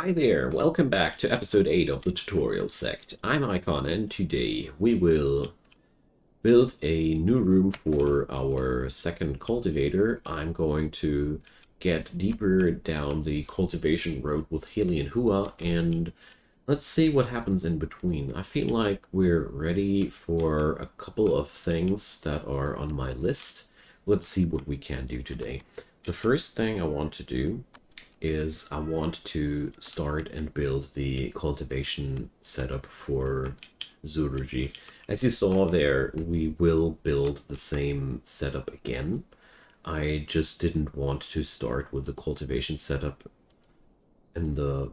Hi there, welcome back to episode 8 of the tutorial sect. I'm Icon and today we will build a new room for our second cultivator. I'm going to get deeper down the cultivation road with Haley and Hua and let's see what happens in between. I feel like we're ready for a couple of things that are on my list. Let's see what we can do today. The first thing I want to do is I want to start and build the cultivation setup for zoology. As you saw there, we will build the same setup again. I just didn't want to start with the cultivation setup in the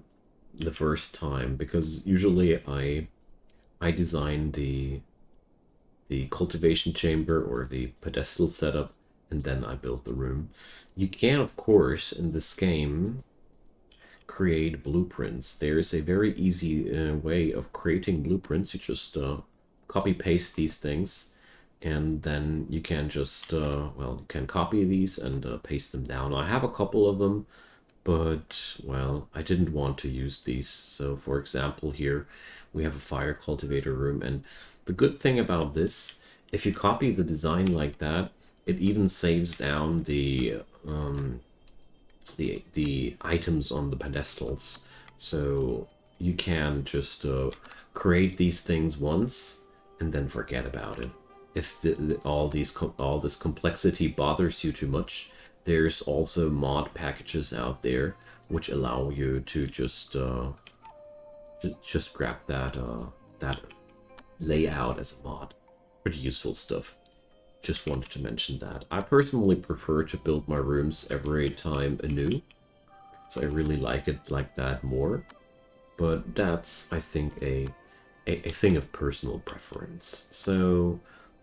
first time because usually I design the cultivation chamber or the pedestal setup and then I build the room. You can, of course, in this game, create blueprints. There's a very easy way of creating blueprints. You just copy paste these things and then you can just, well, you can copy these and paste them down. I have a couple of them, but, well, I didn't want to use these. So, for example, here we have a fire cultivator room, and the good thing about this, if you copy the design like that, it even saves down the items on the pedestals. So you can just create these things once and then forget about it. If all this complexity bothers you too much, there's also mod packages out there which allow you to just grab that layout as a mod. Pretty useful stuff. Just wanted to mention that. I personally prefer to build my rooms every time anew, because I really like it like that more. But that's, I think, a thing of personal preference. So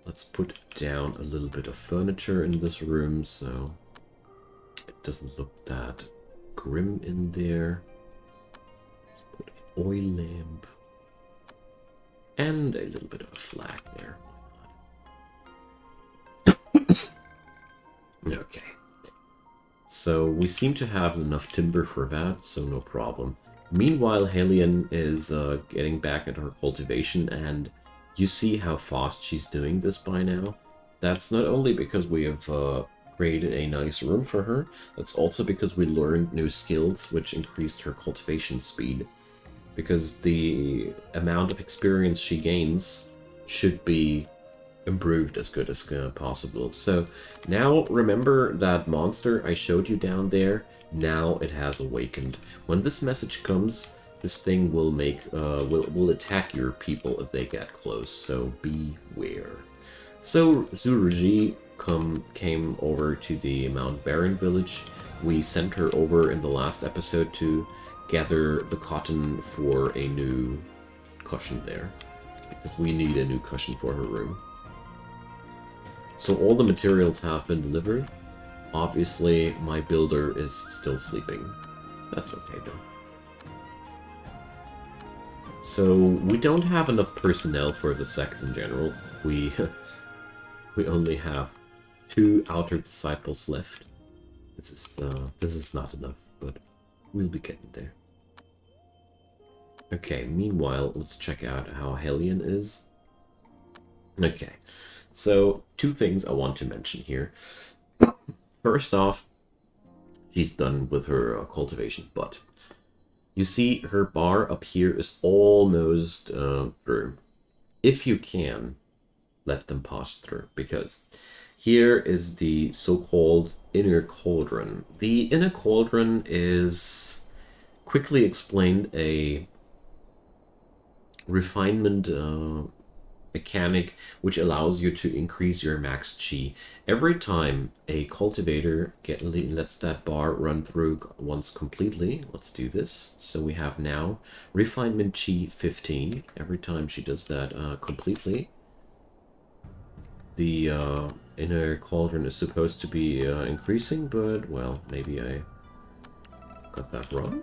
let's put down a little bit of furniture in this room so it doesn't look that grim in there. Let's put an oil lamp and a little bit of a flag there. Okay. So we seem to have enough timber for that, so no problem. Meanwhile, Helion is getting back at her cultivation, and you see how fast she's doing this by now. That's not only because we have created a nice room for her, that's also because we learned new skills which increased her cultivation speed. Because the amount of experience she gains should be improved as good as possible. So now remember that monster I showed you down there? Now it has awakened. When this message comes, this thing will make will attack your people if they get close. So beware. So Zuruji came over to the Mount Baron village. We sent her over in the last episode to gather the cotton for a new cushion there. Because we need a new cushion for her room. So all the materials have been delivered. Obviously, my builder is still sleeping. That's okay though. So we don't have enough personnel for the sect in general. We only have 2 outer disciples left. This is not enough, but we'll be getting there. Okay, meanwhile, let's check out how Helion is. Okay. So, 2 things I want to mention here. First off, she's done with her cultivation, but you see her bar up here is almost through. If you can, let them pass through, because here is the so-called inner cauldron. The inner cauldron is, quickly explained, a refinement mechanic which allows you to increase your max chi. Every time a cultivator lets that bar run through once completely, let's do this. So we have now refinement chi 15. Every time she does that completely, the inner cauldron is supposed to be increasing, but, well, maybe I got that wrong.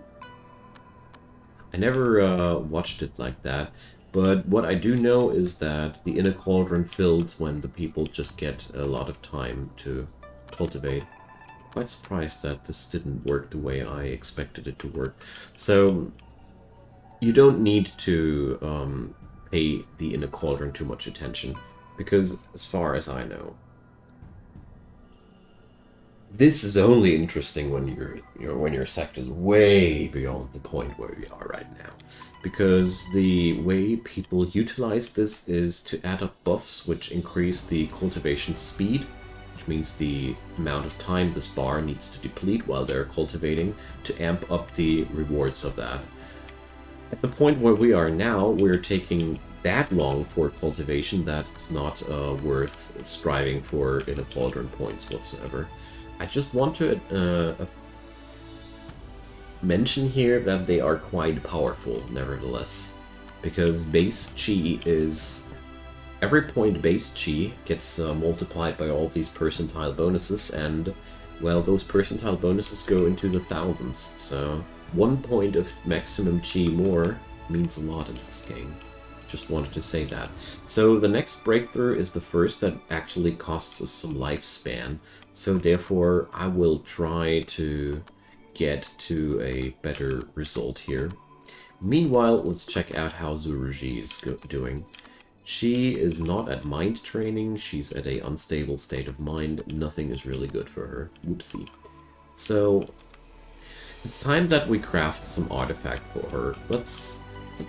I never watched it like that. But what I do know is that the inner cauldron fills when the people just get a lot of time to cultivate. quite surprised that this didn't work the way I expected it to work. So you don't need to pay the inner cauldron too much attention, because as far as I know, this is only interesting when when your sect is way beyond the point where we are right now. Because the way people utilize this is to add up buffs which increase the cultivation speed, which means the amount of time this bar needs to deplete while they're cultivating to amp up the rewards of that. At the point where we are now, we're taking that long for cultivation that it's not worth striving for in a cauldron points whatsoever. I just want to mention here that they are quite powerful, nevertheless, because base chi is... Every point base chi gets multiplied by all these percentile bonuses, and, well, those percentile bonuses go into the thousands, so 1 point of maximum chi more means a lot in this game. Just wanted to say that. So the next breakthrough is the first that actually costs us some lifespan, so therefore I will try to get to a better result here. Meanwhile, let's check out how Zuruji is doing. She is not at mind training, she's at a unstable state of mind, nothing is really good for her. Whoopsie. So, it's time that we craft some artifact for her. Let's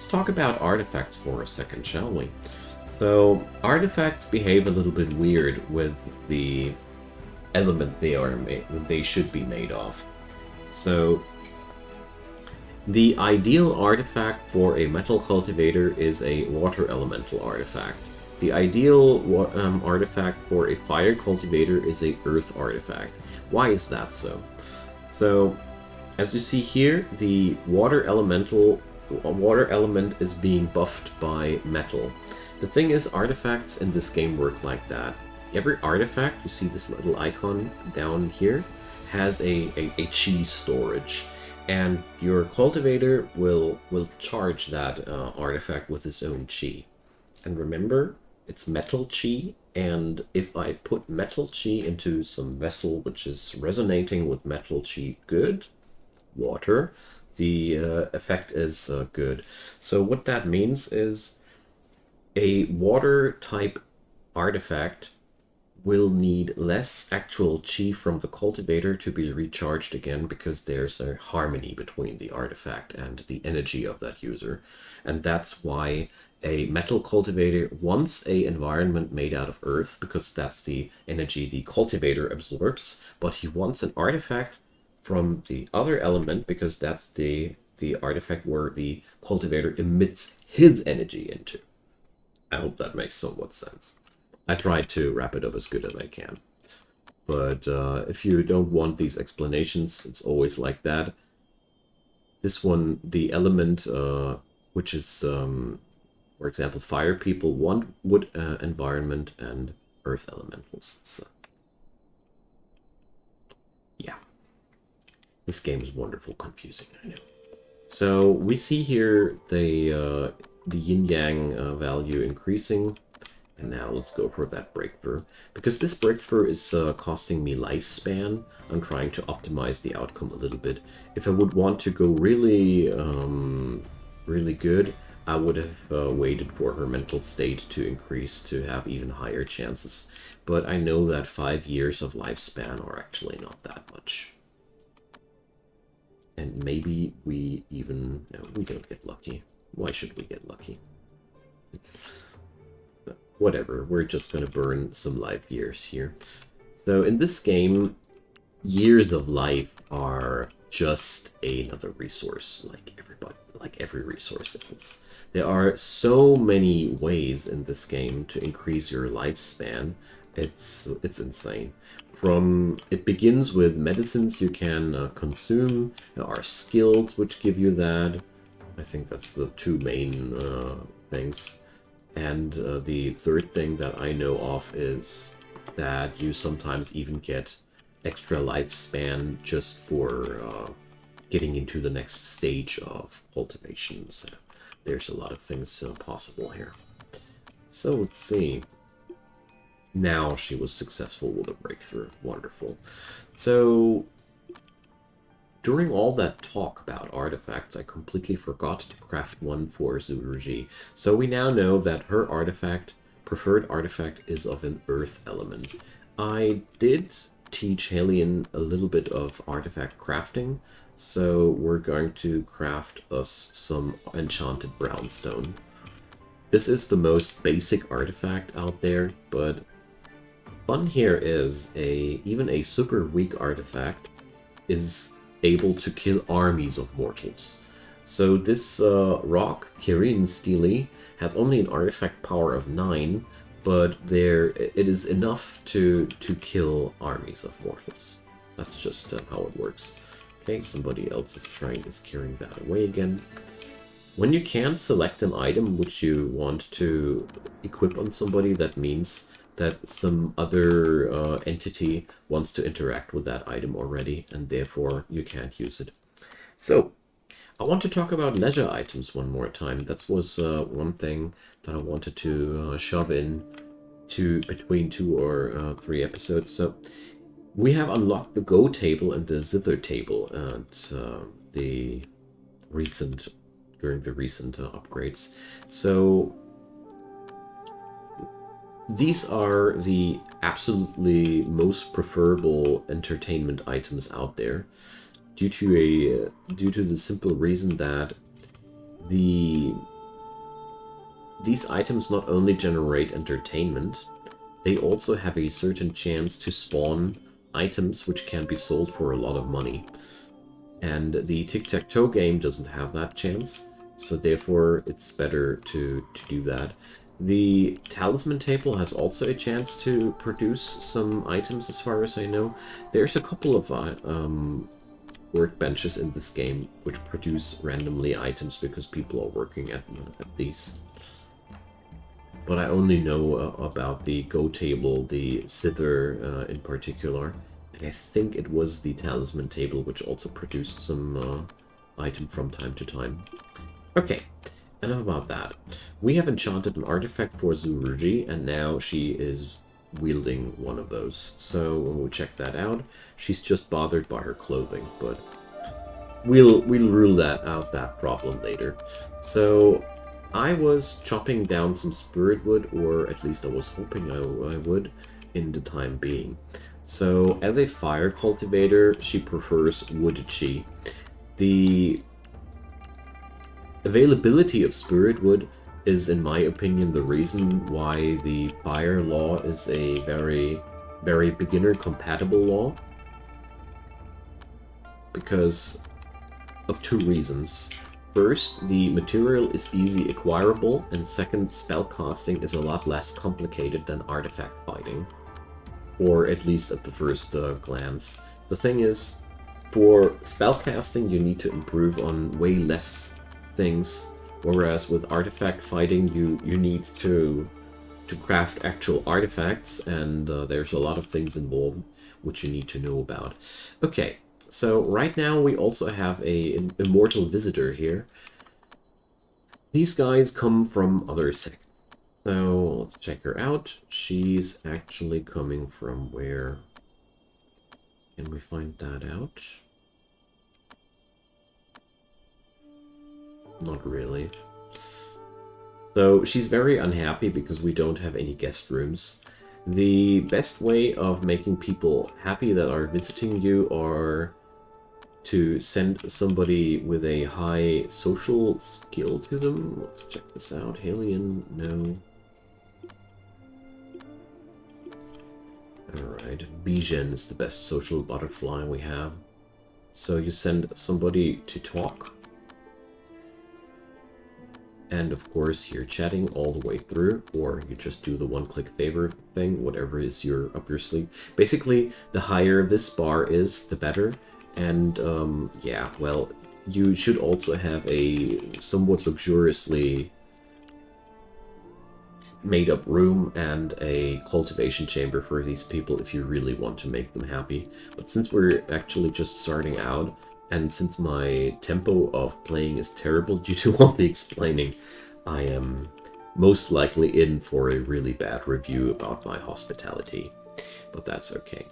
talk about artifacts for a second, shall we? So, artifacts behave a little bit weird with the element they should be made of. So, the ideal artifact for a metal cultivator is a water elemental artifact. The ideal artifact for a fire cultivator is a earth artifact. Why is that so? So, as you see here, the water element is being buffed by metal. The thing is, artifacts in this game work like that. Every artifact, you see this little icon down here, has a chi storage. And your cultivator will charge that artifact with its own chi. And remember, it's metal chi, and if I put metal chi into some vessel which is resonating with metal chi good, water, the effect is good. So what that means is a water type artifact will need less actual chi from the cultivator to be recharged again, because there's a harmony between the artifact and the energy of that user. And that's why a metal cultivator wants a environment made out of earth, because that's the energy the cultivator absorbs, but he wants an artifact from the other element, because that's the artifact where the cultivator emits his energy into. I hope that makes somewhat sense. I tried to wrap it up as good as I can. But if you don't want these explanations, it's always like that. This one, the element, which is, for example, fire people want wood environment and earth elementals. So, yeah. This game is wonderful, confusing, I know. So we see here the yin-yang value increasing. And now let's go for that breakthrough. Because this breakthrough is costing me lifespan, I'm trying to optimize the outcome a little bit. If I would want to go really, really good, I would have waited for her mental state to increase to have even higher chances. But I know that 5 years of lifespan are actually not that much. And maybe we even... No, we don't get lucky. Why should we get lucky? Whatever, we're just gonna burn some life years here. So in this game, years of life are just another resource, like every resource else. There are so many ways in this game to increase your lifespan. It's insane. It begins with medicines you can consume. There are skills which give you that. I think that's the two main things. And the third thing that I know of is that you sometimes even get extra lifespan just for getting into the next stage of cultivation. So there's a lot of things possible here. So let's see. Now she was successful with a breakthrough. Wonderful. So, during all that talk about artifacts, I completely forgot to craft one for Zuruji. So we now know that her preferred artifact, is of an earth element. I did teach Halion a little bit of artifact crafting, so we're going to craft us some enchanted brownstone. This is the most basic artifact out there, but fun here is even a super weak artifact is able to kill armies of mortals. So this rock, Kirin Steely, has only an artifact power of 9, but it is enough to kill armies of mortals. That's just how it works. Okay, somebody else is carrying that away again. When you can select an item which you want to equip on somebody, that means that some other entity wants to interact with that item already, and therefore you can't use it. So, I want to talk about leisure items one more time. That was one thing that I wanted to shove in between 2 or 3 episodes. So, we have unlocked the Go table and the Zither table during the recent upgrades. So, these are the absolutely most preferable entertainment items out there, due to the simple reason that these items not only generate entertainment, they also have a certain chance to spawn items which can be sold for a lot of money. And the tic-tac-toe game doesn't have that chance, so therefore it's better to do that. The Talisman table has also a chance to produce some items, as far as I know. There's a couple of workbenches in this game which produce randomly items because people are working at these. But I only know about the Go table, the Zither in particular, and I think it was the Talisman table which also produced some item from time to time. Okay. Enough about that. We have enchanted an artifact for Zuruji, and now she is wielding one of those. So when we check that out, she's just bothered by her clothing, but we'll rule that problem later. So I was chopping down some spirit wood, or at least I was hoping I would, in the time being. So as a fire cultivator, she prefers wood chi. The availability of spirit wood is, in my opinion, the reason why the fire law is a very, very beginner compatible law. Because of 2 reasons. First, the material is easy acquirable, and second, spellcasting is a lot less complicated than artifact fighting. Or at least at the first glance. The thing is, for spellcasting you need to improve on way less things, whereas with artifact fighting you need to craft actual artifacts, and there's a lot of things involved which you need to know about. Okay, so right now we also have an immortal visitor here. These guys come from other sects. So let's check her out. She's actually coming from where? Can we find that out? Not really. So she's very unhappy because we don't have any guest rooms. The best way of making people happy that are visiting you are to send somebody with a high social skill to them. Let's check this out. Halion, no. Alright, Bijan is the best social butterfly we have. So you send somebody to talk. And of course you're chatting all the way through, or you just do the one-click favor thing, whatever is up your sleeve. Basically, the higher this bar is, the better. And yeah, well, you should also have a somewhat luxuriously made up room and a cultivation chamber for these people if you really want to make them happy. But since we're actually just starting out, and since my tempo of playing is terrible due to all the explaining, I am most likely in for a really bad review about my hospitality, but that's okay.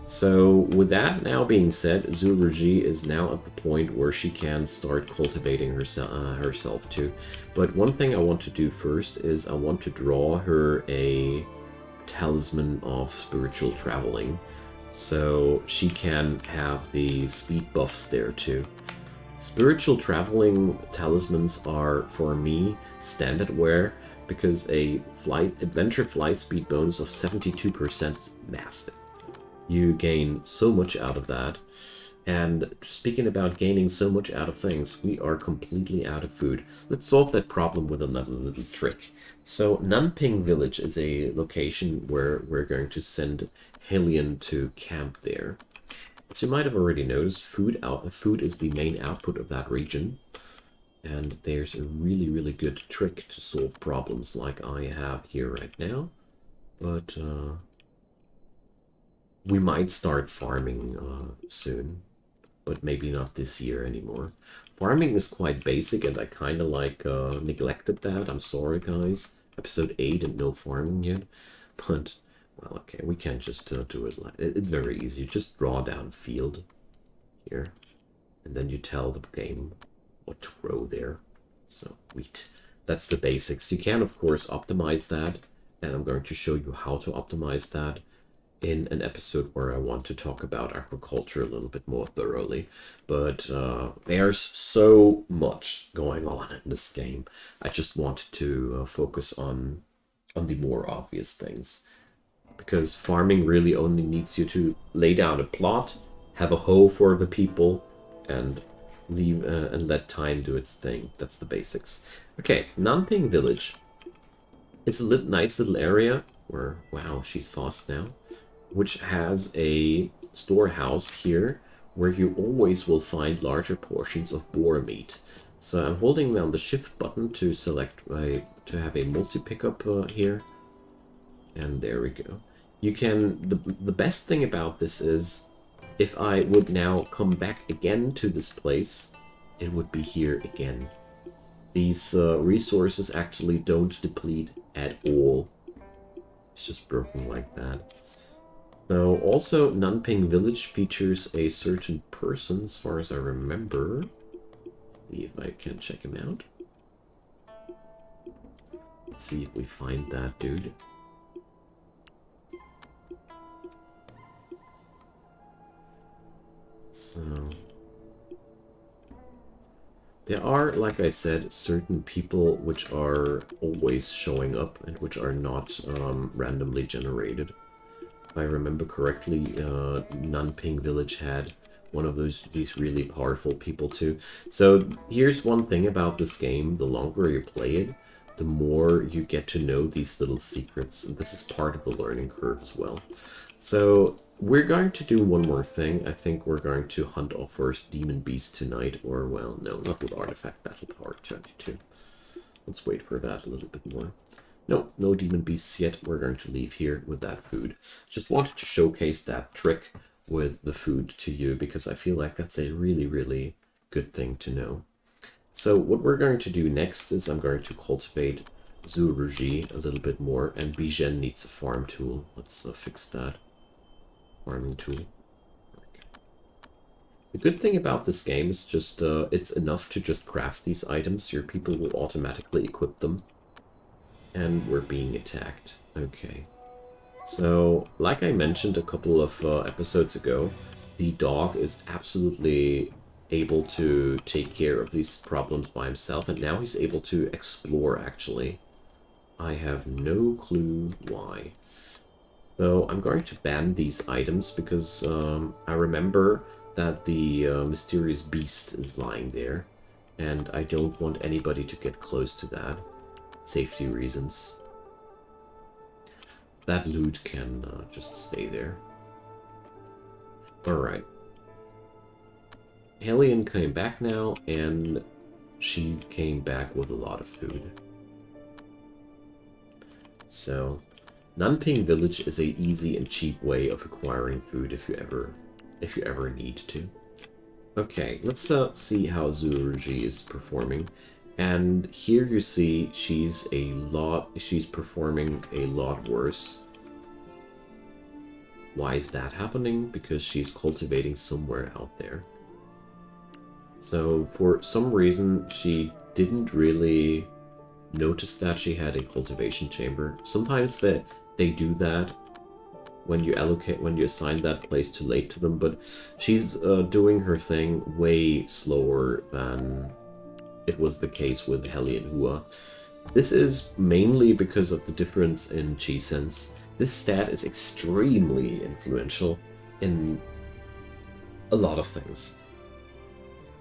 So with that now being said, Zoology is now at the point where she can start cultivating herself too. But one thing I want to do first is I want to draw her a Talisman of Spiritual Traveling, so she can have the speed buffs there too. Spiritual Traveling Talismans are, for me, standard wear, because a adventure fly speed bonus of 72% is massive. You gain so much out of that. And speaking about gaining so much out of things, we are completely out of food. Let's solve that problem with another little trick. So Nanping Village is a location where we're going to send Helion to camp there. As you might have already noticed, food is the main output of that region. And there's a really, really good trick to solve problems like I have here right now. But we might start farming soon, but maybe not this year anymore. Farming is quite basic, and I kind of like neglected that. I'm sorry, guys. Episode 8 and no farming yet. But, well, okay, we can't just do it like... It's very easy. You just draw down field here, and then you tell the game what to grow there. So, wheat. That's the basics. You can, of course, optimize that, and I'm going to show you how to optimize that in an episode where I want to talk about agriculture a little bit more thoroughly. But there's so much going on in this game. I just wanted to focus on the more obvious things. Because farming really only needs you to lay down a plot, have a hoe for the people, and leave and let time do its thing. That's the basics. Okay, Nanping Village. It's a nice little area where, wow, she's fast now, which has a storehouse here where you always will find larger portions of boar meat. So I'm holding down the shift button to select to have a multi-pickup here. And there we go. You can, the best thing about this is, if I would now come back again to this place, it would be here again. These resources actually don't deplete at all. It's just broken like that. So also Nanping Village features a certain person, as far as I remember. Let's see if I can check him out. Let's see if we find that dude. So there are, like I said, certain people which are always showing up and which are not randomly generated. If I remember correctly, Nanping Village had one of these really powerful people too. So here's one thing about this game: the longer you play it, the more you get to know these little secrets. And this is part of the learning curve as well. So we're going to do one more thing. I think we're going to hunt our first demon beast tonight, or, well, no, not with artifact battle power 22. Let's wait for that a little bit more. No, no demon beasts yet. We're going to leave here with that food. Just wanted to showcase that trick with the food to you, because I feel like that's a really, really good thing to know. So what we're going to do next is I'm going to cultivate zoology a little bit more, and Bijen needs a farm tool. Let's fix that. Farming tool. Okay. The good thing about this game is just it's enough to just craft these items. Your people will automatically equip them. And we're being attacked. Okay. So, like I mentioned a couple of episodes ago, the dog is absolutely able to take care of these problems by himself, and now he's able to explore, actually. I have no clue why. So I'm going to ban these items because I remember that the mysterious beast is lying there, and I don't want anybody to get close to that. Safety reasons. That loot can just stay there. Alright. Helion came back now, and she came back with a lot of food. So Nanping Village is a easy and cheap way of acquiring food if you ever need to. Okay, let's see how zoology is performing. And here you see she's performing a lot worse. Why is that happening? Because she's cultivating somewhere out there. So for some reason, she didn't really notice that she had a cultivation chamber. Sometimes they do that when you assign that place too late to them, but she's doing her thing way slower than it was the case with Hellion Hua. This is mainly because of the difference in chi sense. This stat is extremely influential in a lot of things.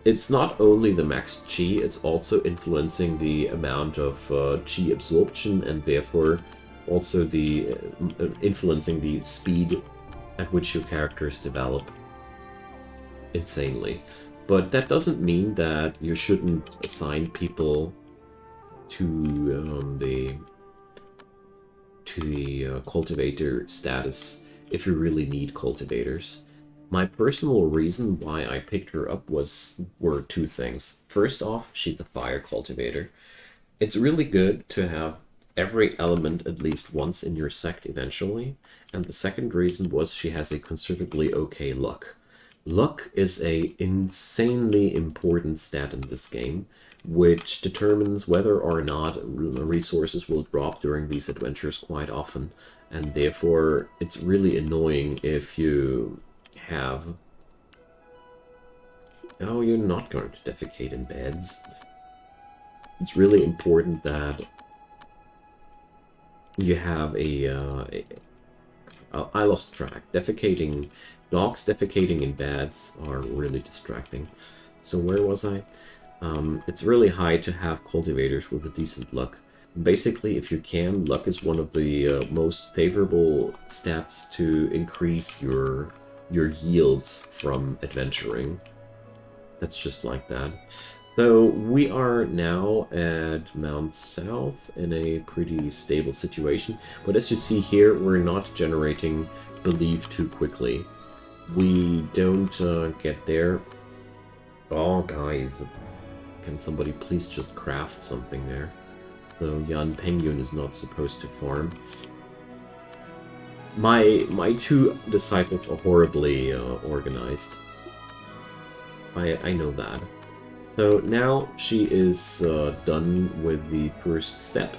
It's not only the max chi, it's also influencing the amount of chi absorption, and therefore also the influencing the speed at which your characters develop insanely. But that doesn't mean that you shouldn't assign people to the cultivator status if you really need cultivators. My personal reason why I picked her up were two things. First off, she's a fire cultivator. It's really good to have every element at least once in your sect eventually. And the second reason was she has a considerably okay luck. Luck is a insanely important stat in this game, which determines whether or not resources will drop during these adventures quite often. And therefore, it's really annoying if you have... Oh, you're not going to defecate in beds. It's really important that you have I lost track. Dogs defecating in beds are really distracting. So where was I? It's really high to have cultivators with a decent luck. Basically, if you can, luck is one of the most favorable stats to increase your yields from adventuring. That's just like that. So we are now at Mount South in a pretty stable situation. But as you see here, we're not generating belief too quickly. We don't get there. Oh, guys. Can somebody please just craft something there? So Yan Pengyun is not supposed to farm. My two disciples are horribly organized. I know that. So now she is done with the first step.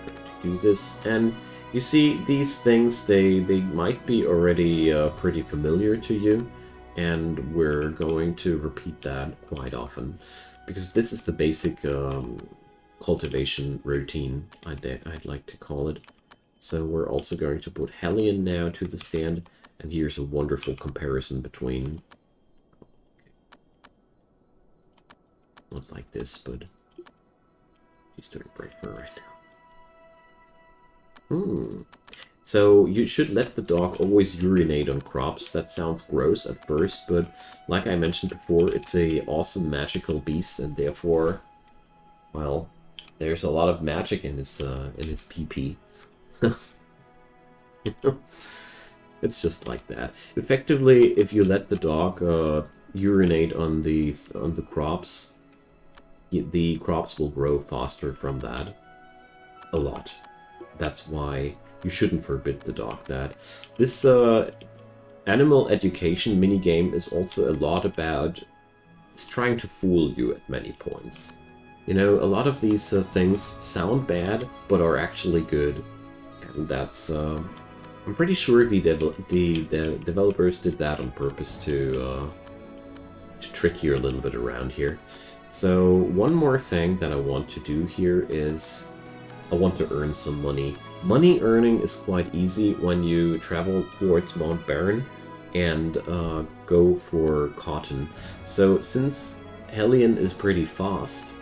To do this, and you see these things, they might be already pretty familiar to you, and we're going to repeat that quite often, because this is the basic cultivation routine, I'd like to call it. So we're also going to put Hellion now to the stand, and here's a wonderful comparison between... Not like this, but she's doing great for right now. So you should let the dog always urinate on crops. That sounds gross at first, but like I mentioned before, it's a awesome magical beast, and therefore, well, there's a lot of magic in his PP. It's just like that. Effectively, if you let the dog urinate on the crops, the crops will grow faster from that. A lot. That's why you shouldn't forbid the dog that. This animal education minigame is also a lot about... It's trying to fool you at many points. You know, a lot of these things sound bad, but are actually good. And that's... I'm pretty sure the developers did that on purpose to trick you a little bit around here. So one more thing that I want to do here is I want to earn some money. Money earning is quite easy when you travel towards Mount Barren and go for cotton. So since Hellion is pretty fast,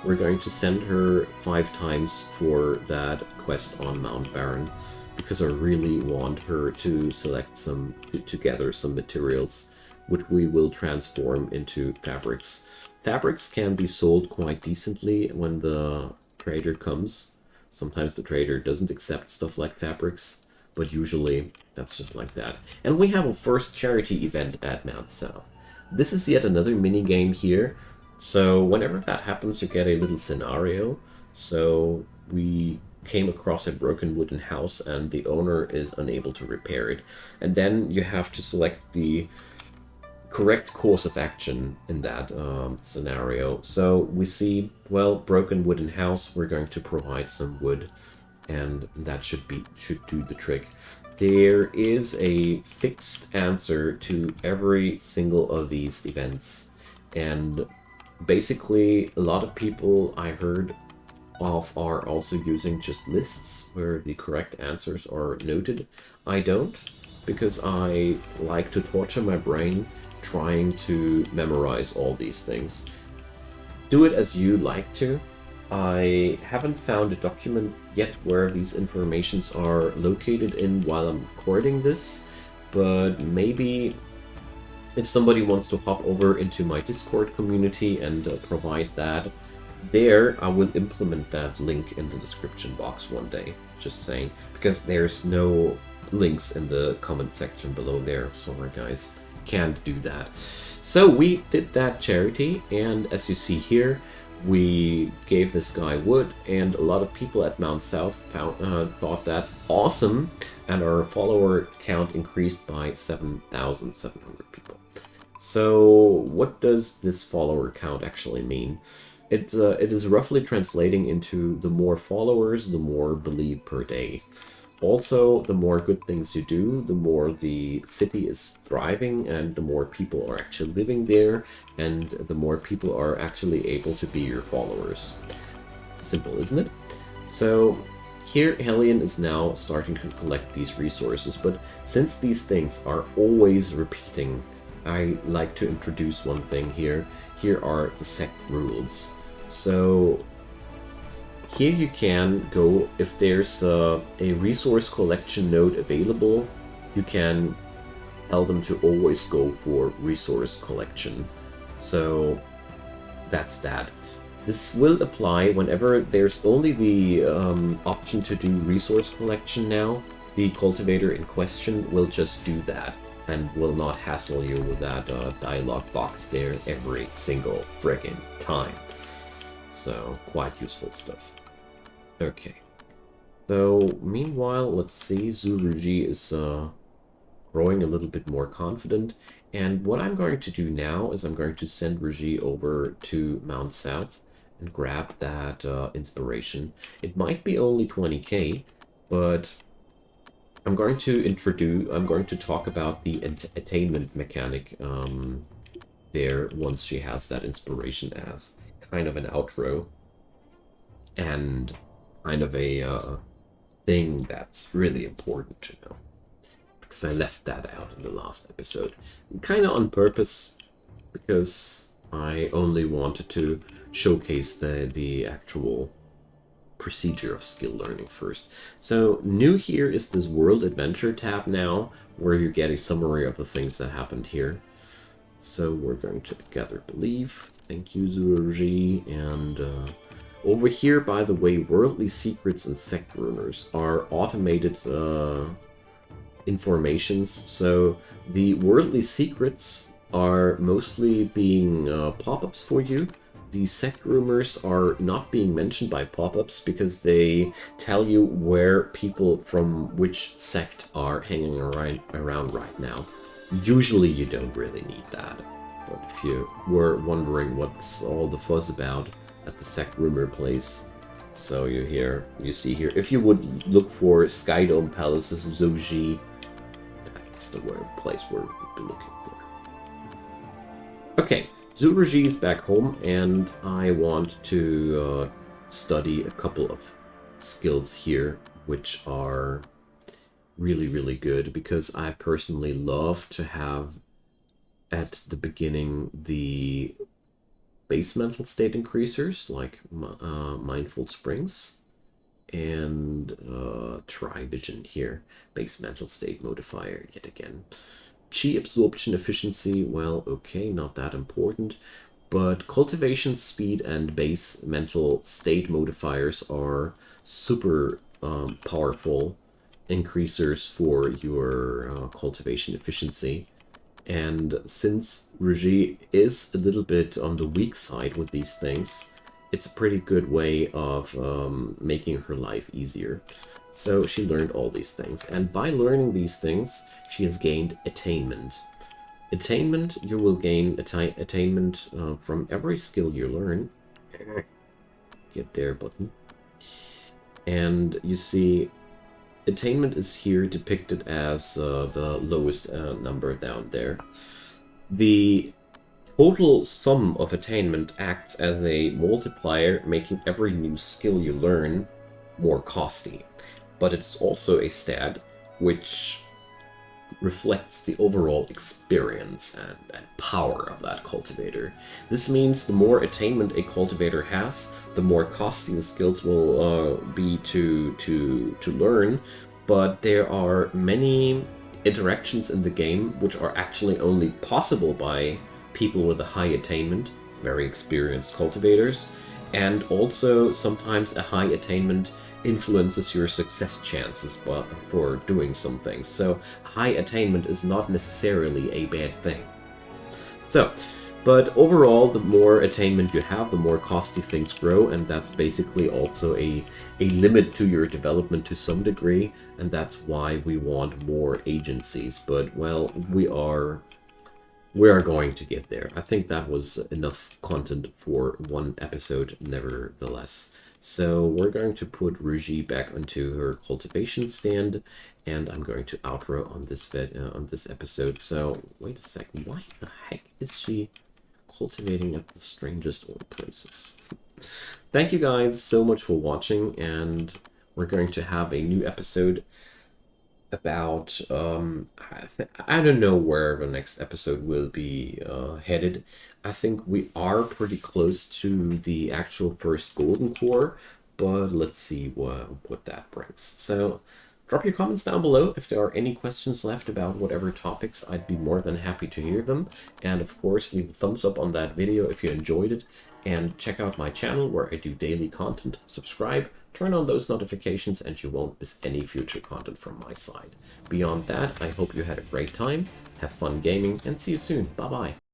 we're going to send her 5 times for that quest on Mount Barren, because I really want her to select to gather some materials, which we will transform into fabrics. Fabrics can be sold quite decently when the trader comes. Sometimes the trader doesn't accept stuff like fabrics, but usually that's just like that. And we have a first charity event at Mount South. This is yet another minigame here. So whenever that happens, you get a little scenario. So we came across a broken wooden house and the owner is unable to repair it. And then you have to select the correct course of action in that scenario. So we see, well, broken wooden house, we're going to provide some wood, and that should do the trick. There is a fixed answer to every single of these events, and basically a lot of people I heard of are also using just lists where the correct answers are noted. I don't, because I like to torture my brain trying to memorize all these things. Do it as you like to. I haven't found a document yet where these informations are located in while I'm recording this, but maybe if somebody wants to hop over into my Discord community and provide that, there I will implement that link in the description box one day. Just saying, because there's no links in the comment section below there. Sorry guys, can't do that. So we did that charity, and as you see here, we gave this guy wood, and a lot of people at Mount South thought that's awesome, and our follower count increased by 7,700 people. So what does this follower count actually mean? It is roughly translating into the more followers, the more believe per day. Also, the more good things you do, the more the city is thriving and the more people are actually living there, and the more people are actually able to be your followers. Simple, isn't it? So here Hellion is now starting to collect these resources, but since these things are always repeating, I like to introduce one thing here. Here are the Sect rules. So here you can go, if there's a resource collection node available, you can tell them to always go for resource collection. So that's that. This will apply whenever there's only the option to do resource collection now. The cultivator in question will just do that and will not hassle you with that dialog box there every single friggin' time. So, quite useful stuff. Okay. So, meanwhile, let's see, Zuruji is growing a little bit more confident. And what I'm going to do now is I'm going to send Ruji over to Mount South and grab that inspiration. It might be only 20k, but I'm going to talk about the attainment mechanic there once she has that inspiration as kind of an outro and kind of a thing that's really important to know, because I left that out in the last episode, kind of on purpose, because I only wanted to showcase the actual procedure of skill learning first. So new here is this World Adventure tab now, where you get a summary of the things that happened here. So we're going to gather belief. Thank you, Zuruji. And over here, by the way, worldly secrets and sect rumors are automated informations. So the worldly secrets are mostly being pop-ups for you. The sect rumors are not being mentioned by pop-ups because they tell you where people from which sect are hanging around right now. Usually you don't really need that, but if you were wondering what's all the fuzz about at the sect rumor place, so you see here, if you would look for Skydome Palaces Zoji, that's the place where we'd be looking for. Okay, Zuruji is back home, and I want to study a couple of skills here, which are really, really good, because I personally love to have at the beginning the base mental state increasers, like Mindful Springs, and Try Vision here, base mental state modifier yet again. Chi absorption efficiency, well, okay, not that important, but cultivation speed and base mental state modifiers are super powerful increasers for your cultivation efficiency. And since Roger is a little bit on the weak side with these things, it's a pretty good way of making her life easier. So she learned all these things. And by learning these things, she has gained attainment. Attainment, you will gain attainment from every skill you learn. Get there button. And you see, attainment is here depicted as the lowest number down there. The total sum of attainment acts as a multiplier, making every new skill you learn more costly. But it's also a stat which reflects the overall experience and power of that cultivator. This means the more attainment a cultivator has, the more costly the skills will be to learn. But there are many interactions in the game which are actually only possible by people with a high attainment, very experienced cultivators, and also sometimes a high attainment influences your success chances for doing some things. So high attainment is not necessarily a bad thing. So, but overall, the more attainment you have, the more costly things grow, and that's basically also a limit to your development to some degree, and that's why we want more agencies. But, well, we are going to get there. I think that was enough content for one episode, nevertheless. So we're going to put Ruji back onto her cultivation stand, and I'm going to outro on this episode. So wait a second, why the heck is she cultivating at the strangest old places? Thank you guys so much for watching, and we're going to have a new episode about I don't know where the next episode will be headed. I think we are pretty close to the actual first golden core, but let's see what that brings. So drop your comments down below if there are any questions left about whatever topics. I'd be more than happy to hear them. And of course, leave a thumbs up on that video if you enjoyed it, and check out my channel where I do daily content. Subscribe, turn on those notifications, and you won't miss any future content from my side. Beyond that, I hope you had a great time, have fun gaming, and see you soon. Bye bye.